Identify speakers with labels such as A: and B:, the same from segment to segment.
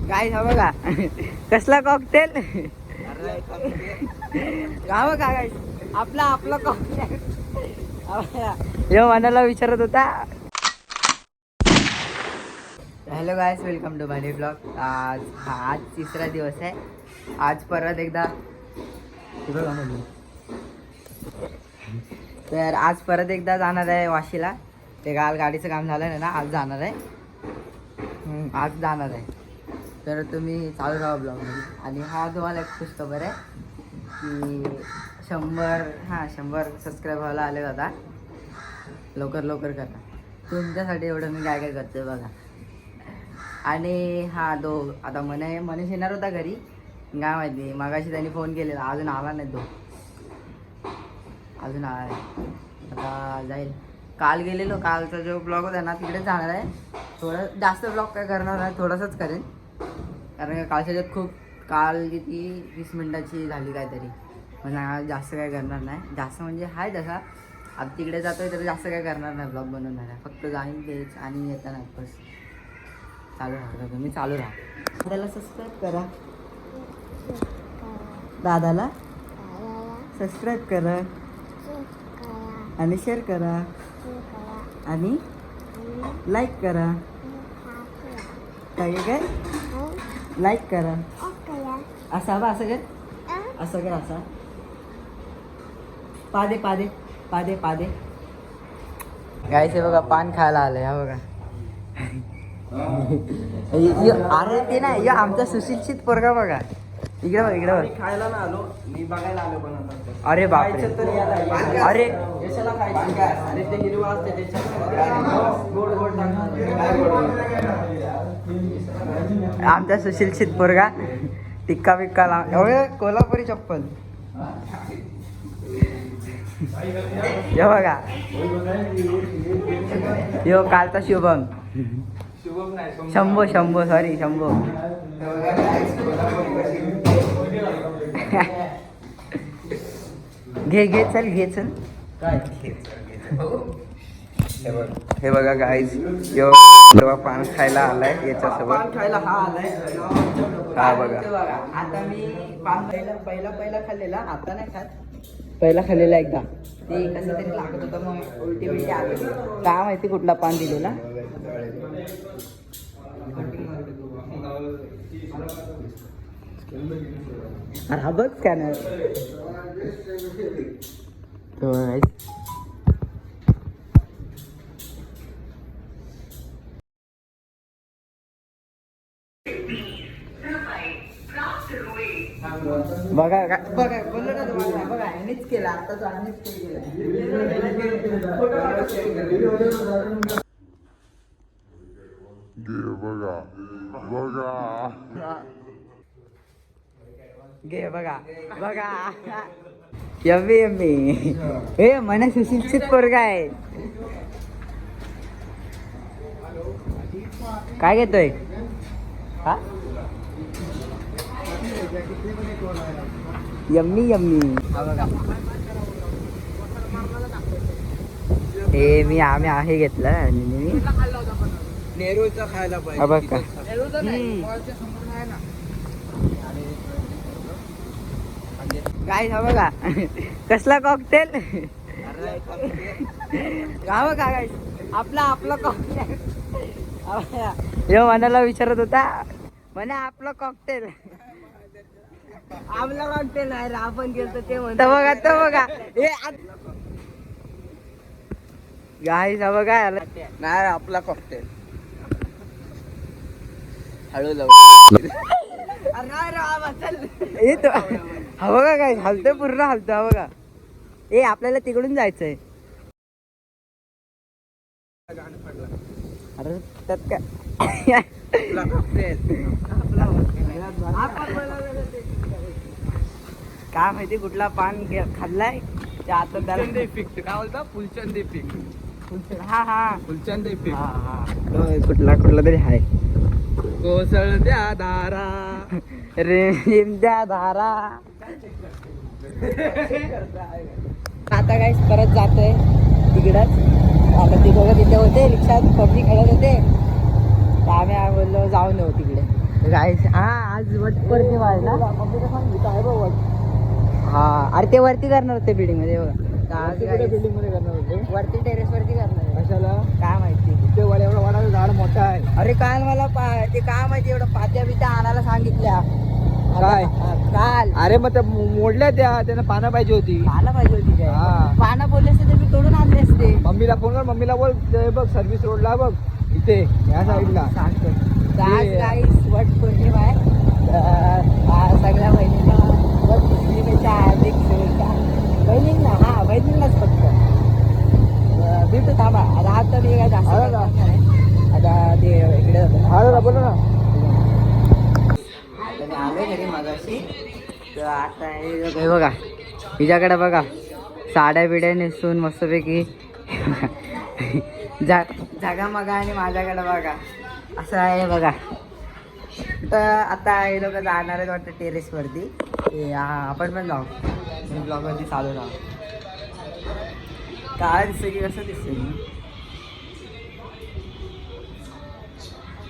A: काय हा बघा कसला कॉकटेल गाव का काय आपला कॉकटेल यो मनाला विचारत होता. Hello guys, welcome to my new blog. आज तिसरा दिवस आहे. आज परत एकदा तर आज परत एकदा जाणार आहे वाशीला. ते काल गाडीचं काम झालं ना, आज जाणार आहे. आज जाणार आहे. तर तुम्ही चालू राहा ब्लॉगमध्ये. आणि हा तुम्हाला एक खुशखबर आहे की 100 सबस्क्राईब व्हायला आले आता. लवकर करा. तुमच्यासाठी एवढं मी काय करतो बघा. आणि हा आता मनीष येणार होता घरी, काय माहिती मगाशी त्यांनी फोन केलेला, अजून आला नाही तो. अजून आला नाही, आता जाईल. काल गेलेलो, कालचा जो ब्लॉग होता ना तिकडेच जाणार आहे. थोडं जास्त ब्लॉग काय करणार नाही, थोडंसंच करेन. कारण कालच्या ज्यात काल किती 20 मिनिटाची झाली काहीतरी. म्हणजे जास्त काय करणार नाही. जास्त म्हणजे हाय तसा. आता तिकडे जातोय तर जास्त काय करणार नाही, ब्लॉग बनवणार आहे. फक्त जाईन तेच आणि येताना बस. चालू राहा तुम्ही, चालू राहा. दादाला सबस्क्राईब करा. दादाला सबस्क्राईब करा आणि शेअर करा आणि लाईक करा. काय लाईक करा. असा बा, असं कर असा. पादे गायचे बघा, पान खायला आलंय. हा बघा अरे ते नाही, आमचा सुशिक्षित पोरगा बघा. इकडे बघ.
B: खायला ना आलो मी, बघायला आलो. पण
A: अरे बापरे, अरे
B: ते हिरवा असते गोड
A: आमचा सुशिक्षित पोरगा टिक्का बिक्का कोल्हापुरी चप्पल. यो बघा, यो कालचा शुभम. शंभो सॉरी शंभो. घे चल. काय हे बघा गाईज, यो जेव्हा पान खायला आलाय याच्यासोबत.
B: खायला हा आलाय.
A: हा बघा,
B: आता मी पान पहिला खाल्लेला, आता नाही खात.
A: पहिला खाल्लेला एकदा.
B: ते कसं तरी लागत होतं, मग उलटी आली.
A: काय माहिती कुठला पान दिलेला. हा बघ स्कॅनर. बघा
B: बोललो ना तुम्हाला, बघा ह्यानेच केला. आता तो ह्यानेच केला.
A: घे बघा. यम्मी हे मना सुशिक्षित पोरगा आहे. काय घेतोय हा? यम्मी हे आम्ही आहे घेतलं.
B: नेहरूचा खायला
A: हा बघ का. काय हा बघा कसला कॉकटेल. गाव का काय आपला कॉकटेल. यो मनाला विचारत होता, म्हणे आपलं कॉकटेल.
B: आपला कॉकटेल आहे रे, आपण गेलो ते
A: म्हणतो. बघा हे गाईस, हा बघा
B: नाही आपला कॉकटेल.
A: हळू लाव. हा बघा काय हलतोय, पूर्ण हलतोय. हा बघा, आपल्याला तिकडून जायचंय. अरे त्यात काय काय माहिती कुठला पान खाल्लाय ते. आता त्याला
B: इफेक्ट काय बोलता, फुलचंद इफेक्ट. फुलचंद इफेक्ट.
A: कुठला तरी आहे.
B: कोसळत्या धारा
A: रेमच्या धारा. आता काय परत जातोय तिकडच. आता ती दोघं तिथे होते, रिक्षात पबजी खेळत होते. तर आम्ही बोललो जाऊन येऊ तिकडे. गाईस हा आज वट पौर्णिमा आहे ना. हा अरे ते वरती करणार होते बिल्डिंग मध्ये बघा. तर आज guys
B: बिल्डिंग मध्ये करणार होते
A: वरती टेरेस वरती करणार आहे.
B: कशाला
A: काय माहिती
B: ते एवढं वाढायचं झाड मोठं आहे
A: अरे काल मला ते काय माहिती एवढं पात्या बित्या आणायला सांगितल्या.
B: काय?
A: काल
B: अरे मग त्या मोडल्या त्यांना पानं पाहिजे होती
A: पानं पाहिजे होती काय
B: हा.
A: पानं बोलले असते तर मी तोडून आणले असते.
B: मम्मीला फोन कर मम्मीला बोल ते बघ सर्व्हिस रोडला बघ इथे या साईडला
A: सांगतो. तर आज गाईस वट पौर्णिमा आहे. तर सगळ्या बहिणींना वट पौर्णिमेच्या हार्दिक शुभेच्छा. बहिणींना हा बहिणींनाच फक्त भेटू थांबा आता. आता मी काय जास्त
B: आला का?
A: करणार नाही. आता ते इकडे जातो.
B: हा बोला ना
A: आता मी आलोय घरी मगाशी. तर आता हे बघा हिच्याकडे बघा साड्या बिड्या नेसून मस्तपैकी जागा मगा आणि माझ्याकडे बघा असं आहे बघा. तर आता हे लोक जाणार आहेत वाटतं टेरेसवरती. आपण पण जाऊ ब्लॉगवरती चालू राहू. काय दिसतं की कसं दिसतंय मी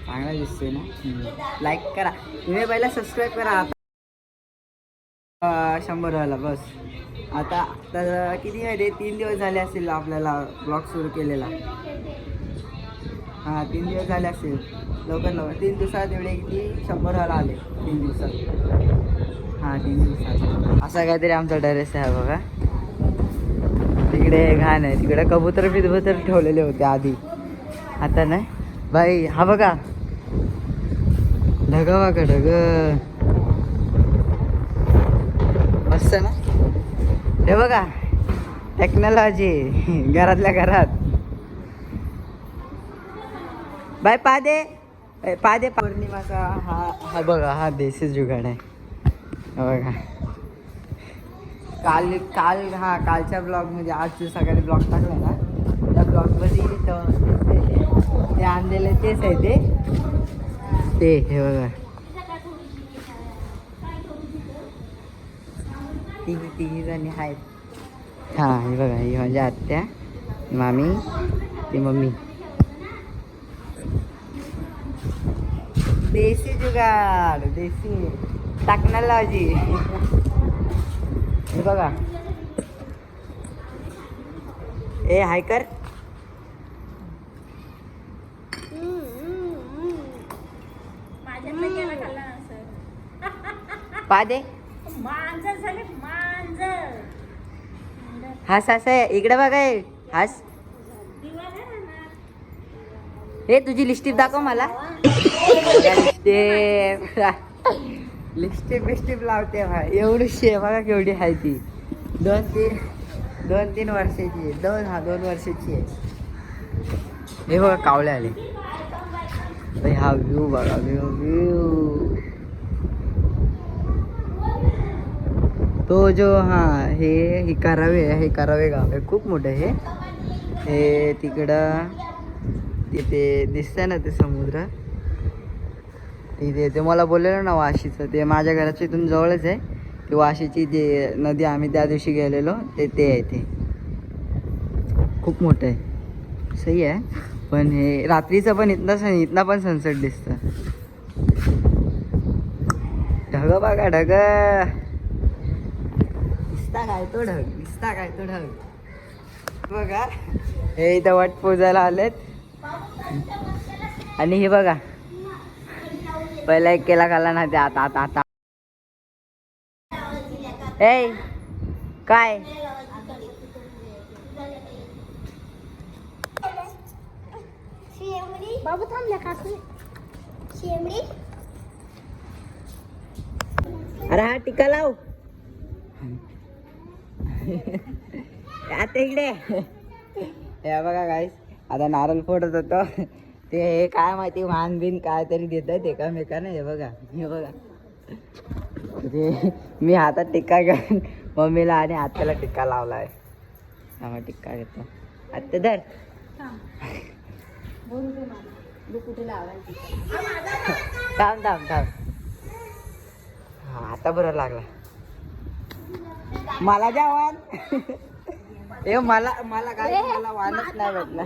A: चांगला दिसतोय ना. लाईक करा तुम्ही पहिला सबस्क्राईब करा. आता 100 व्हायला बस. आता तर किती माहिती 3 दिवस झाले असतील आपल्याला ब्लॉग सुरू केलेला. हां 3 दिवस झाले असतील. लवकर 3 दिवसात एवढे किती 100 व्हायला आले 3 दिवसात. हां 3 दिवसात असा काहीतरी आमचा टेरेस आहे बघा. तिकडे घाण आहे. तिकडे कबूतर बिबूतर ठेवलेले होते आधी. आता नाही बाई. हा बघा ढग बघा ढग मस्त ना. हे बघा टेक्नॉलॉजी घरातल्या घरात. बाय पादे पौर्णिमाचा हा बघा हा देसी जुगाड आहे. बघा कालच्या ब्लॉग म्हणजे आज सकाळी ब्लॉग टाकला ना त्या ब्लॉगमध्ये ते आणलेले तेच आहे ते हे बघा तिघी जणी आहेत. हां हे बघा ही माझी आत्या मामी ती मम्मी. देसी जुगाड देसी टेक्नॉलॉजी. हे बघा ए हाय कर. पादे हास हास आहे इकडे बघा हास. हे तुझी लिपस्टिक दाखव मला. लिपस्टिक बिस्टिक लावते भाई. एवढीशी आहे बघा केवढी आहे ती. 2-3 वर्षाची आहे. 2 वर्षाची आहे. हे बघा कावळे आले. हा व्ह्यू बघा व्ह्यू तो जो हे करावे गाव आहे. खूप मोठं हे तिकडं तिथे दिसतंय ना ते समुद्र. तिथे ते मला बोललेलं ना वाशीचं ते माझ्या घराच्या इथून जवळच आहे. ती वाशीची जे नदी आम्ही त्या दिवशी गेलेलो ते आहे. ते खूप मोठं आहे. सही आहे. पण हे रात्रीचं पण इथनं पण सनसेट दिसतं. ढग बघा ढग दिसता काय तो ढग बघा. हे इथं वट पूजायला आलेत. आणि हे बघा पहिला एक केला खाल्ला ना ते आता ए काय
C: बाबू थांबल्या काकू. शेमडी
A: अरे हा टिका लाव. आता इकडे हे बघा गाईस आता नारळ फोडत होतो. ते हे काय माहिती वाहन बिन काय तरी देत आहेत एकामेकांना. हे बघा ते मी हातात टिक्का घेऊन मम्मीला आणि आत्याला टिक्का लावलाय. त्यामुळे टिक्का घेतो. आत्या धर. थांब हा आता बरं लागला मला द्या वाण. मला काय मला वाणच नाही भेटला.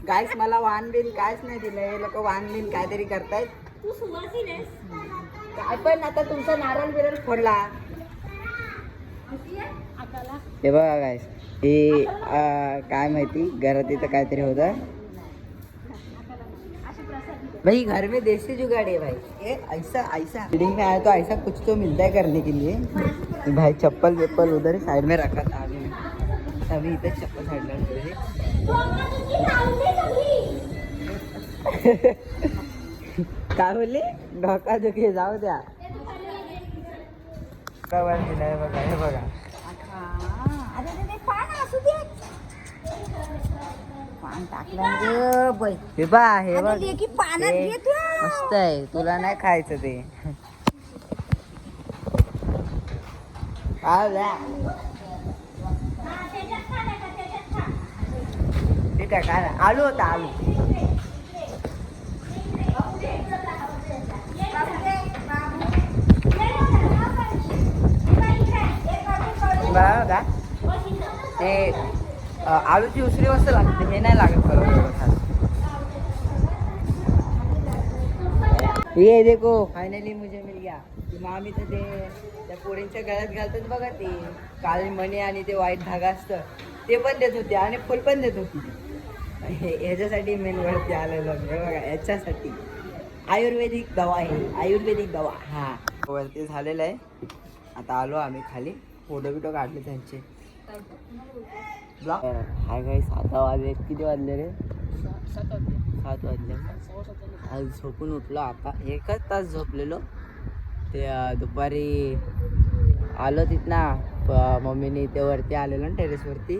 A: गाईस मला वाण बिन कायच नाही दिलं, हे लोक वाण बिन काहीतरी करतायत.
C: तू सुवासीन आहेस.
A: काय पण आता तुमचा नारळ बिरळ फोडला.
C: आकाला
A: हे बघा गाईस, हे काय माहिती घरात इथं काहीतरी होतं भाई. घर में देसी जुगाड़ है भाई. ये ऐसा ऐसा बिल्डिंग में आया तो ऐसा कुछ तो मिलता है करने के लिए. भाई चप्पल वेप्पल उधर साइड में रखा था अभी अभी इधर चप्पल साइड में रखी. काय बोलले डोका दुखी जाऊ द्या. दिलाय बघा, हे बघा पान टाकलं बाई. हे बा हे बघ हे मस्त आहे, तुला नाही खायचं ते. ठीक आहे काय आलू होता आलू. बघा ते आलूची उसरी मस्त लागते, हे नाही लागत बरोबर. ये देखो फायनली मुझे मिल गया. मामी तर ते त्या पोळींच्या गळ्यात घालतात बघा, ते काळी मणी आणि ते वाईट धागा असतं ते पण देत होते आणि फुल पण देत होती. ह्याच्यासाठी मेन वरती आलेलो मी बघा, याच्यासाठी आयुर्वेदिक दवा आहे, आयुर्वेदिक दवा. हा वरती झालेलं आहे. आता आलो आम्ही खाली, फोटो बिटो काढले त्यांचे. हाय गाईस, 7 वाजले. किती वाजले रे? 7 वाजले. आज झोपून उठलो आता, 1 तास झोपलेलो. ते दुपारी आलो तिथनं मम्मीने ते वरती आलेलो ना टेरेसवरती,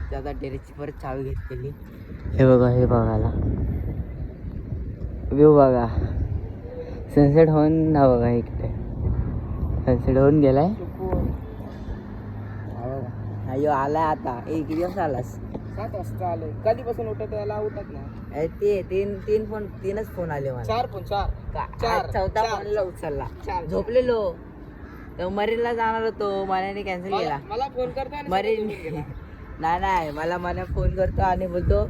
A: ते आता टेरेसची परत चावी घेतलेली. हे बघा, हे बघायला व्ह्यू बघा, सनसेट होऊन हा बघा इकडे सनसेट होऊन गेलाय. अयो आलाय आता. किती दिवस आलास?
B: 7 वाजता आलोय. कधीपासून उठत याला उठत नाही.
A: ते तीनच फोन आले मला.
B: 4 फोन 4.
A: चौथा फोनला उचलला. झोपलेलो तर मरीनला जाणार होतो, मनाने कॅन्सल केला.
B: मला फोन करतो आणि
A: मरीन नाही मला फोन करतो आणि बोलतो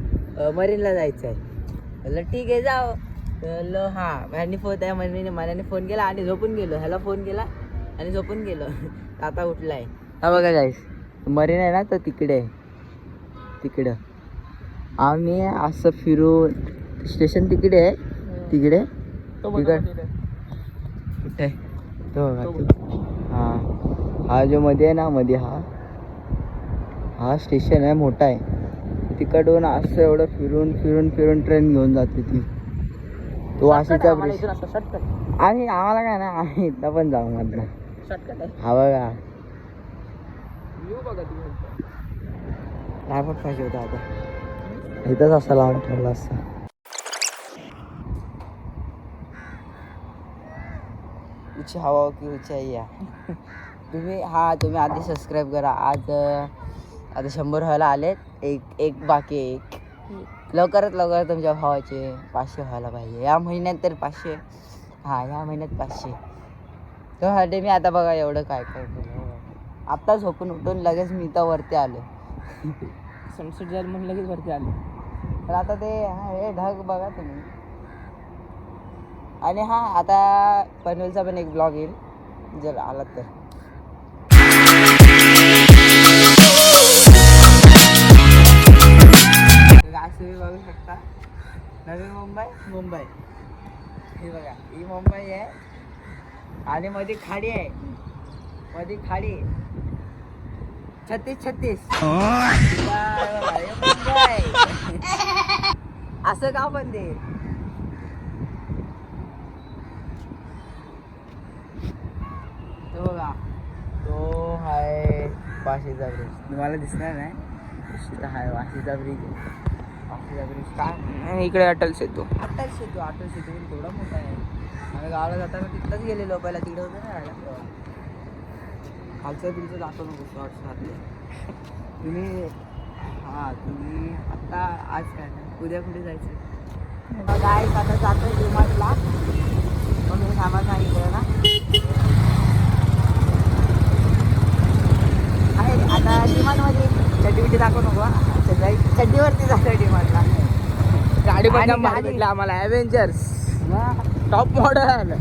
A: मरीनला जायचं आहे. म्हणलं ठीक आहे जाओ. म्हणलं हां ह्यांनी फोन आहे मनाने फोन केला आणि झोपून गेलो. ह्याला फोन केला आणि झोपून गेलो. आता उठलाय. हा बघा गाईस, मरीन आहे ना तर तिकडं आम्ही असं फिरून स्टेशन तिकडे आहे. तिकडे कुठे तो बघा, हा जो मध्ये आहे ना, मध्ये हा स्टेशन आहे, मोठा आहे. तिकडून असं एवढं फिरून ट्रेन घेऊन जाते ती. तो वाशीचा ब्रिज. आम्हाला काय ना, आम्ही इथं पण जाऊ मात्र. हा बघा रायपट पाहिजे होता, आता इथंच असा लावून ठेवला असता. ऊंची हवा की ऊंचाई या. तुम्ही आधी सबस्क्राईब करा. आज आता 100 व्हायला आलेत. एक बाकी एक लवकरात लवकर तुमच्या भावाचे 500 व्हायला पाहिजे. या महिन्यात तर 500. या महिन्यात 500. त्यासाठी मी आता बघा एवढं काय केलं. आत्ता झोपून उठून लगेच मी इथं वरती आलो.
B: सनसेट झालं म्हणून लगेच वरती आलो.
A: तर आता ते हे ढग बघा तुम्ही. आणि आता पनवेलचा पण एक ब्लॉग येईल जर आलात तर. तुम्ही बघू शकता नवी मुंबई. हे बघा, ही मुंबई आहे आणि मध्ये खाडी आहे. 36 असं का पण ते. तो बघा, तो आहे वाशीचा ब्रिज. तुम्हाला दिसणार नाही, तिथं आहे वाशीचा ब्रिज. काय
B: इकडे अटल सेतू
A: पण थोडा मोठा आहे. आम्ही गावाला जाताना तिथंच गेलेलो. पहिला तिकडे होतं ना राहायला. खालचं ब्रिजचं दाखव नको शॉर्ट्स. तुम्ही आत्ता आज काय उद्या कुठे जायचं? गाय आता जातो डिमार्टला. मग मी सामान सांगितलं ना आहे. आता डिमार्टमध्ये चड्डी दाखव नको. चड्डीवरती जातो डिमार्टला.
B: गाडी पण
A: आणि
B: जाम भारी
A: गाडी-
B: भेटली आम्हाला ॲव्हेंजर्स टॉप मॉडल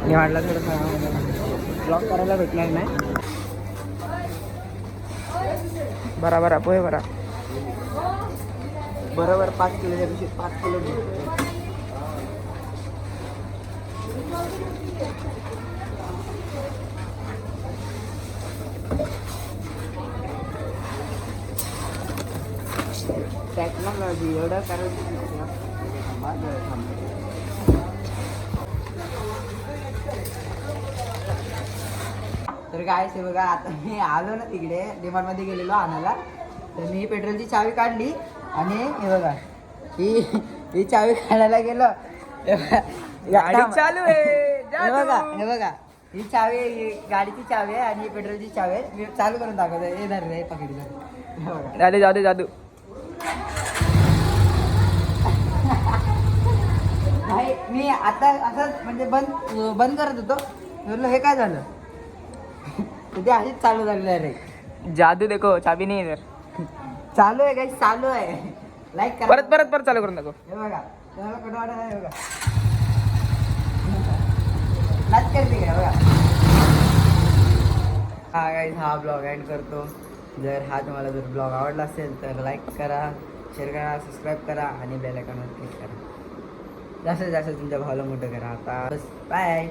B: मी वाटलं थोडं ब्लॉक करायला भेटणार नाही. बरोबर पोहे बरा
A: बरोबर 5 किलोच्या पेक्षा 5 किलो टेक्नॉलॉजी एवढं तर काय हे बघा आता मी आलो ना तिकडे डिमार्ट मध्ये गेलेलो आणायला तर मी पेट्रोलची चावी काढली आणि हे बघा ही चावी काढायला गेलो
B: गाडी चालू आहे
A: हे बघा ही चावी ही गाडीची चावी आहे आणि ही पेट्रोलची चावी आहे मी चालू करून दाखवतो हे धर रे पकडली
B: जादू जादू
A: नाही मी आता असं म्हणजे बंद करत होतो म्हटलं हे काय झालं ते अशीच चालू झालेलं आहे रे
B: जादू देखो चाबी नाही इधर
A: चालू आहे काही चालू आहे लाईक करा
B: परत चालू करून दाखव.
A: हे बघा तुम्हाला कुठं वाटत आहे बघा लाईक करते का बघा हा गाईज हा ब्लॉग एंड करतो. जर तुम्हाला जर ब्लॉग आवडला असेल तर लाईक करा शेअर करा सबस्क्राईब करा आणि बेल आयकॉनवर क्लिक करा. जास्तीत जास्त तुमच्या भावाला मोठं करा. आता बस बाय.